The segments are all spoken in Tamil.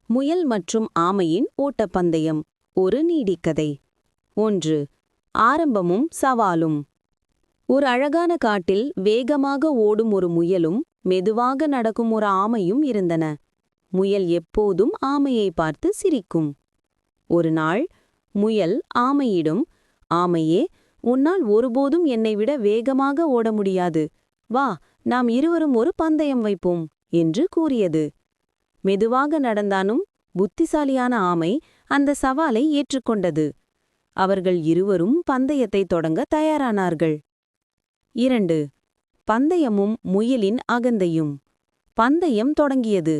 முயல் மற்றும் ஆமையின் ஓட்டப்பந்தயம். ஒரு நீதிக்கதை. 1. ஆரம்பமும் சவாலும். ஒரு அழகான காட்டில் வேகமாக ஓடும் ஒரு முயலும் மெதுவாக நடக்கும் ஒரு ஆமையும் இருந்தன. முயல் எப்போதும் ஆமையை பார்த்து சிரிக்கும். ஒரு நாள் முயல் ஆமையிடம், ஆமையே, உன்னால் ஒருபோதும் என்னை விட வேகமாக ஓட முடியாது. வா, நாம் இருவரும் ஒரு பந்தயம் வைப்போம் என்று கூறியது. மெதுவாக நடந்தாலும் புத்திசாலியான ஆமை அந்த சவாலை ஏற்றுக்கொண்டது. அவர்கள் இருவரும் பந்தயத்தை தொடங்க தயாரானார்கள். 2. பந்தயமும் முயலின் அகந்தையும். பந்தயம் தொடங்கியது.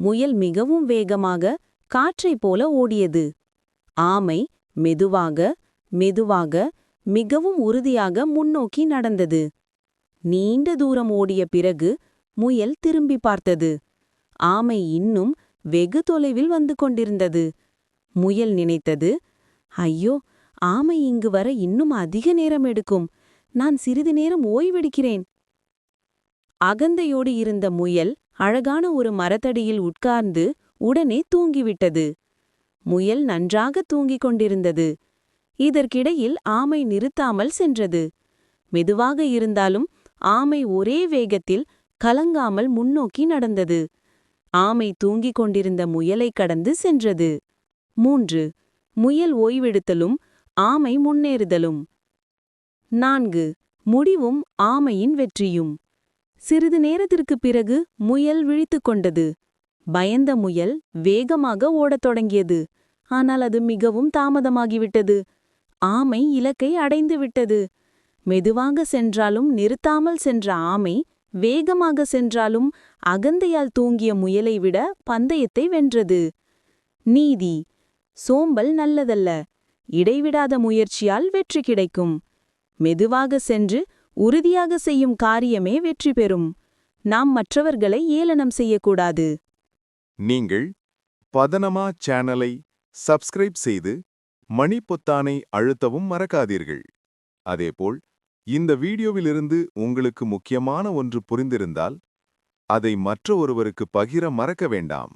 முயல் மிகவும் வேகமாக காற்றைப் போல ஓடியது. ஆமை மெதுவாக மெதுவாக மிகவும் உறுதியாக முன்னோக்கி நடந்தது. நீண்ட தூரம் ஓடிய பிறகு முயல் திரும்பி பார்த்தது. ஆமை இன்னும் வெகு தொலைவில் வந்து கொண்டிருந்தது. முயல் நினைத்தது, ஐயோ, ஆமை இங்கு வர இன்னும் அதிக நேரம் எடுக்கும். நான் சிறிது நேரம் ஓய்வெடுக்கிறேன். அகந்தையோடு இருந்த முயல் அழகான ஒரு மரத்தடியில் உட்கார்ந்து உடனே தூங்கிவிட்டது. முயல் நன்றாக தூங்கிக் கொண்டிருந்தது. இதற்கிடையில் ஆமை நிறுத்தாமல் சென்றது. மெதுவாக இருந்தாலும் ஆமை ஒரே வேகத்தில் கலங்காமல் முன்னோக்கி நடந்தது. ஆமை தூங்கிக் கொண்டிருந்த முயலை கடந்து சென்றது. 3. முயல் ஓய்வெடுத்தலும் ஆமை முன்னேறுதலும். 4. முடிவும் ஆமையின் வெற்றியும். சிறிது நேரத்திற்குப் பிறகு முயல் விழித்துக் கொண்டது. பயந்த முயல் வேகமாக ஓடத் தொடங்கியது. ஆனால் அது மிகவும் தாமதமாகிவிட்டது. ஆமை இலக்கை அடைந்து விட்டது. மெதுவாக சென்றாலும் நிறுத்தாமல் சென்ற ஆமை வேகமாக சென்றாலும் அகந்தையால் தூங்கிய முயலை விட பந்தயத்தை வென்றது. நீதி: சோம்பல் நல்லதல்ல. இடைவிடாத முயற்சியால் வெற்றி கிடைக்கும். மெதுவாக சென்று உறுதியாக செய்யும் காரியமே வெற்றி பெறும். நாம் மற்றவர்களை ஏளனம் செய்யக்கூடாது. நீங்கள் பதனமா சேனலை சப்ஸ்கிரைப் செய்து மணி பொத்தானை அழுத்தவும் மறக்காதீர்கள். அதேபோல் இந்த வீடியோவிலிருந்து உங்களுக்கு முக்கியமான ஒன்று புரிந்திருந்தால் அதை மற்ற ஒருவருக்கு பகிர மறக்க வேண்டாம்.